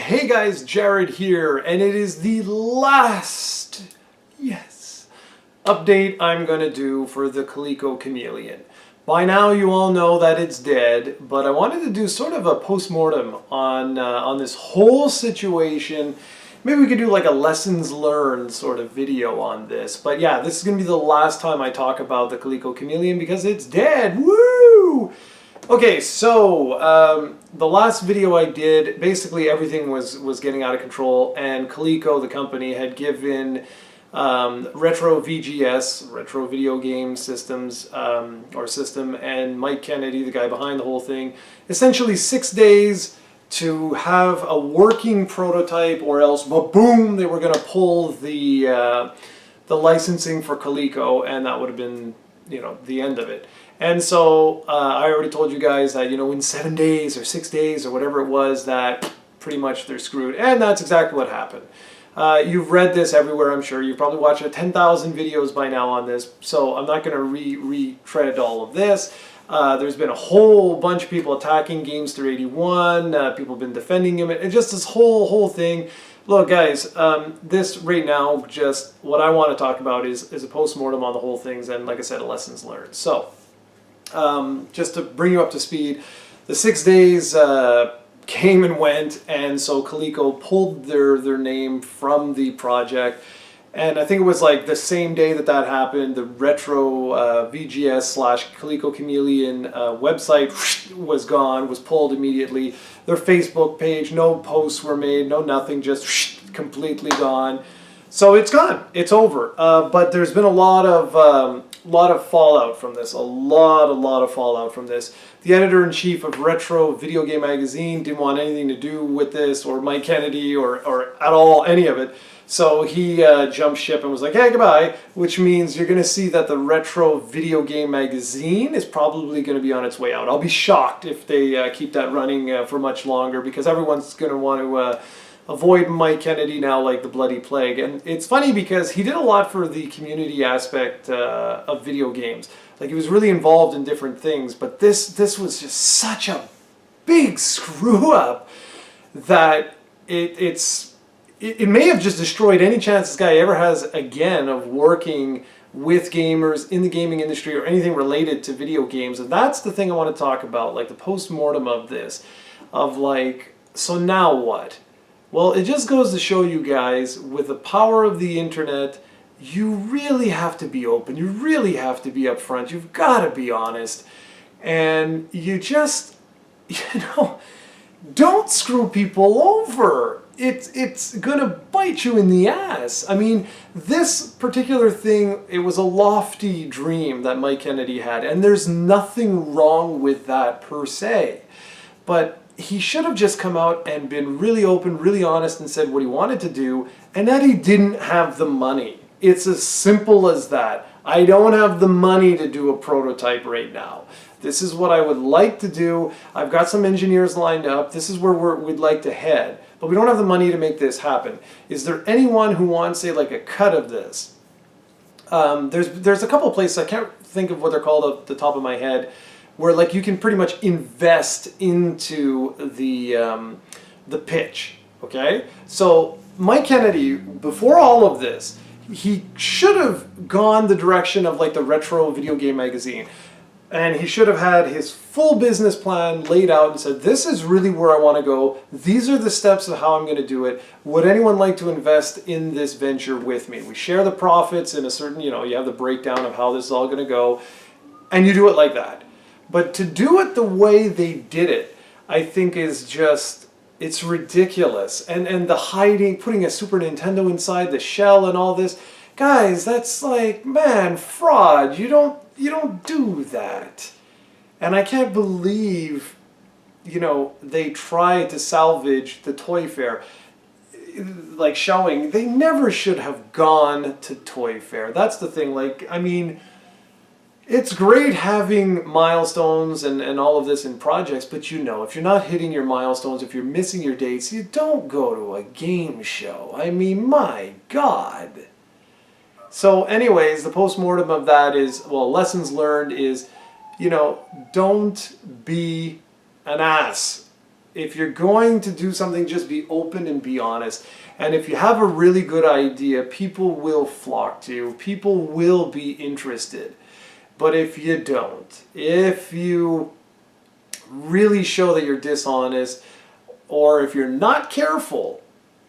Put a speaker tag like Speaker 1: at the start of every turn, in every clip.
Speaker 1: Hey guys, Jared here, and it is the last, update I'm going to do for the Coleco Chameleon. By now you all know that it's dead, but I wanted to do sort of a post-mortem on this whole situation. Maybe we could do like a lessons learned sort of video on this. But yeah, this is going to be the last time I talk about the Coleco Chameleon because it's dead. Woo! Okay, so the last video I did, basically everything was getting out of control, and Coleco, the company, had given RetroVGS, Retro Video Game Systems, system, and Mike Kennedy, the guy behind the whole thing, essentially 6 days to have a working prototype, or else, boom, they were going to pull the licensing for Coleco, and that would have been, you know, the end of it. And so I already told you guys that, you know, in 7 days or 6 days or whatever it was, that pretty much they're screwed. And that's exactly what happened. You've read this everywhere, I'm sure. You've probably watched 10,000 videos by now on this, so I'm not going to retread all of this. There's been a whole bunch of people attacking Gamester81. People have been defending him. And just this whole thing. Look, guys, this right now, just what I want to talk about is a post-mortem on the whole things, and like I said, a lessons learned. So, just to bring you up to speed, the 6 days came and went, and so Coleco pulled their name from the project. And I think it was like the same day that happened, the RetroVGS / Coleco Chameleon website was gone, was pulled immediately. Their Facebook page, no posts were made, no nothing, just completely gone. So it's gone, it's over. But there's been a lot of fallout from this, a lot of fallout from this. The editor-in-chief of Retro Video Game Magazine didn't want anything to do with this, or Mike Kennedy, or at all, any of it. So he jumped ship and was like, hey, goodbye, which means you're going to see that the Retro Video Game Magazine is probably going to be on its way out. I'll be shocked if they keep that running for much longer, because everyone's going to want to avoid Mike Kennedy now like the bloody plague. And it's funny because he did a lot for the community aspect of video games. Like, he was really involved in different things, but this was just such a big screw up that it may have just destroyed any chance this guy ever has again of working with gamers in the gaming industry or anything related to video games. And that's the thing I want to talk about, like the post-mortem of this, of like, so now what? Well, it just goes to show you guys, with the power of the internet, you really have to be open. You really have to be upfront. You've got to be honest. And you just, you know, don't screw people over. It's going to bite you in the ass. I mean, this particular thing, it was a lofty dream that Mike Kennedy had, and there's nothing wrong with that per se. But he should have just come out and been really open, really honest, and said what he wanted to do, and that he didn't have the money. It's as simple as that. I don't have the money to do a prototype right now. This is what I would like to do. I've got some engineers lined up. This is where we'd like to head. But we don't have the money to make this happen. Is there anyone who wants, say, like a cut of this? There's a couple of places, I can't think of what they're called off the top of my head, where like you can pretty much invest into the pitch, okay? So Mike Kennedy, before all of this, he should have gone the direction of like the Retro Video Game Magazine. And he should have had his full business plan laid out and said, this is really where I want to go. These are the steps of how I'm going to do it. Would anyone like to invest in this venture with me? We share the profits in a certain, you know, you have the breakdown of how this is all going to go. And you do it like that. But to do it the way they did it, I think is just, it's ridiculous. And the hiding, putting a Super Nintendo inside the shell and all this. Guys, that's like, man, fraud. You don't do that. And I can't believe, you know, they tried to salvage the Toy Fair. Like showing, they never should have gone to Toy Fair. That's the thing. Like, I mean, it's great having milestones and all of this in projects, but you know, if you're not hitting your milestones, if you're missing your dates, you don't go to a game show. I mean, my God. So anyways, the post-mortem of that is, well, lessons learned is, you know, don't be an ass If you're going to do something, just be open and be honest. And if you have a really good idea, people will flock to you. People will be interested. But if you don't, if you really show that you're dishonest, or if you're not careful,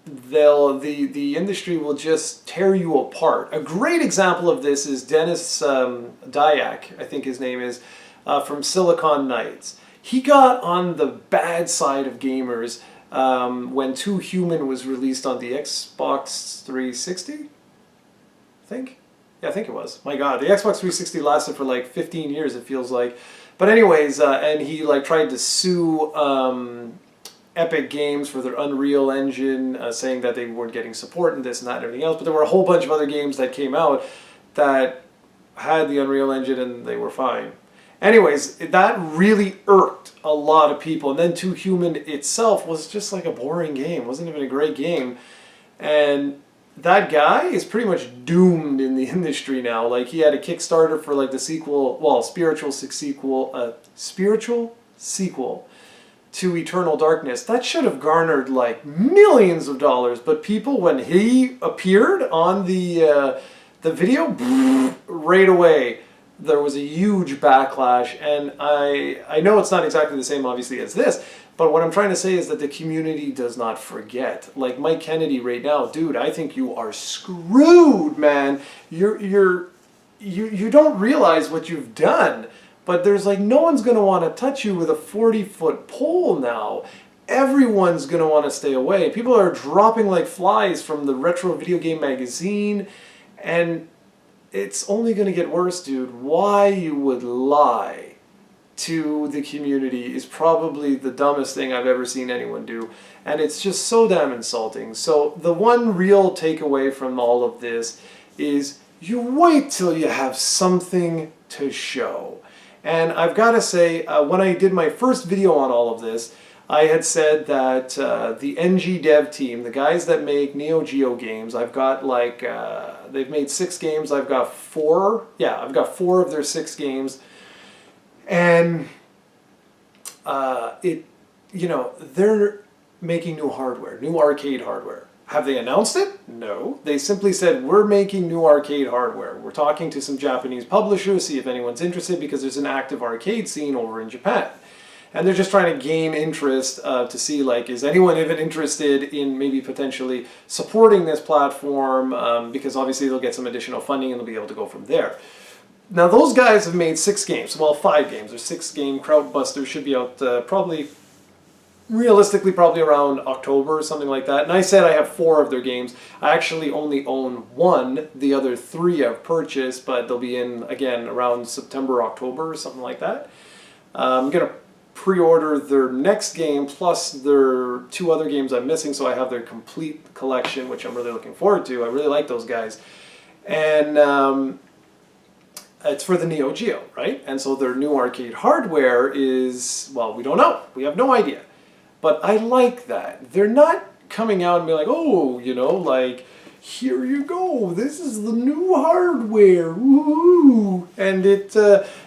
Speaker 1: the industry will just tear you apart. A great example of this is Dennis Dyack, I think his name is, from Silicon Knights. He got on the bad side of gamers when Too Human was released on the Xbox 360, I think. Yeah, I think it was. My God, the Xbox 360 lasted for like 15 years, it feels like. But anyways, and he like tried to sue Epic Games for their Unreal Engine, saying that they weren't getting support and this and that and everything else. But there were a whole bunch of other games that came out that had the Unreal Engine and they were fine. Anyways, that really irked a lot of people. And then Too Human itself was just like a boring game. It wasn't even a great game. And that guy is pretty much doomed in the industry now. Like, he had a Kickstarter for like the sequel, well, spiritual sequel to Eternal Darkness. That should have garnered like millions of dollars. But people, when he appeared on the video, right away, there was a huge backlash. And I know it's not exactly the same, obviously, as this, but what I'm trying to say is that the community does not forget. Like Mike Kennedy right now, dude, I think you are screwed, man. You don't realize what you've done. But there's like, no one's going to want to touch you with a 40-foot pole now. Everyone's going to want to stay away. People are dropping like flies from the Retro Video Game Magazine. And it's only going to get worse, dude. Why you would lie to the community is probably the dumbest thing I've ever seen anyone do. And it's just so damn insulting. So the one real takeaway from all of this is you wait till you have something to show. And I've got to say, when I did my first video on all of this, I had said that the NG dev team, the guys that make Neo Geo games, I've got like, they've made 6 games, I've got 4, yeah, I've got 4 of their 6 games. And they're making new hardware, new arcade hardware. Have they announced it? No. They simply said, we're making new arcade hardware. We're talking to some Japanese publishers, see if anyone's interested, because there's an active arcade scene over in Japan. And they're just trying to gain interest to see, like, is anyone even interested in maybe potentially supporting this platform, because obviously they'll get some additional funding and they'll be able to go from there. Now, those guys have made 6 games. Well, 5 games. Their 6-game Krautbuster should be out realistically probably around October or something like that. And I said I have 4 of their games. I actually only own 1. The other 3 I've purchased, but they'll be in, again, around September, October or something like that. I'm going to pre-order their next game plus their 2 other games I'm missing, so I have their complete collection, which I'm really looking forward to. I really like those guys. And it's for the Neo Geo, right? And so their new arcade hardware is, well, we don't know. We have no idea. But I like that. They're not coming out and being like, oh, like, here you go. This is the new hardware. Woo! And it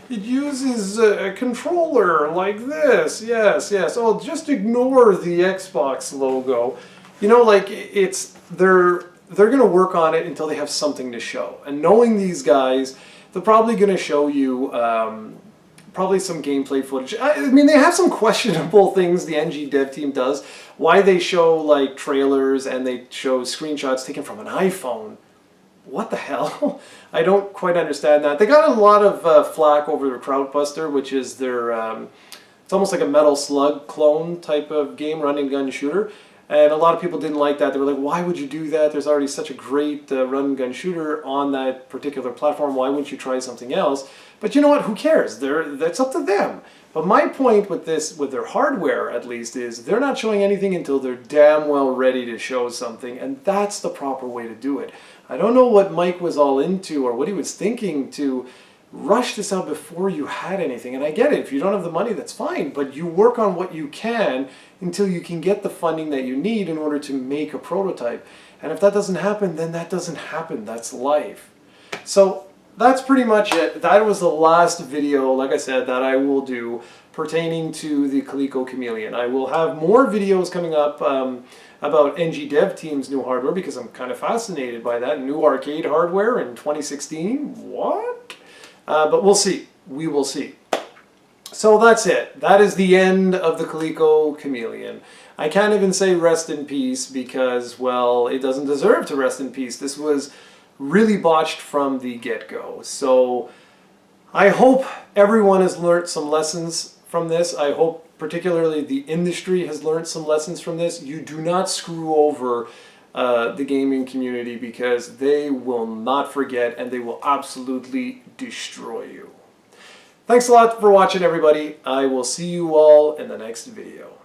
Speaker 1: uses a controller like this. Yes, yes. Oh, just ignore the Xbox logo. Like, they're going to work on it until they have something to show. And knowing these guys, they're probably going to show you probably some gameplay footage. I mean, they have some questionable things the NG dev team does. Why they show like trailers and they show screenshots taken from an iPhone. What the hell? I don't quite understand that. They got a lot of flack over their Krautbuster, which is their, it's almost like a Metal Slug clone type of game, run and gun shooter. And a lot of people didn't like that. They were like, why would you do that? There's already such a great run and gun shooter on that particular platform. Why wouldn't you try something else? But you know what? Who cares? That's up to them. But my point with this, with their hardware at least, is they're not showing anything until they're damn well ready to show something. And that's the proper way to do it. I don't know what Mike was all into or what he was thinking to rush this out before you had anything. And I get it. If you don't have the money, that's fine. But you work on what you can until you can get the funding that you need in order to make a prototype. And if that doesn't happen, then that doesn't happen. That's life. So that's pretty much it. That was the last video, like I said, that I will do pertaining to the Coleco Chameleon. I will have more videos coming up about NG Dev Team's new hardware, because I'm kind of fascinated by that. New arcade hardware in 2016? What? But we'll see. We will see. So that's it. That is the end of the Coleco Chameleon. I can't even say rest in peace because, well, it doesn't deserve to rest in peace. This was really botched from the get-go. So I hope everyone has learned some lessons from this. I hope particularly the industry has learned some lessons from this. You do not screw over the gaming community, because they will not forget and they will absolutely destroy you. Thanks a lot for watching, everybody. I will see you all in the next video.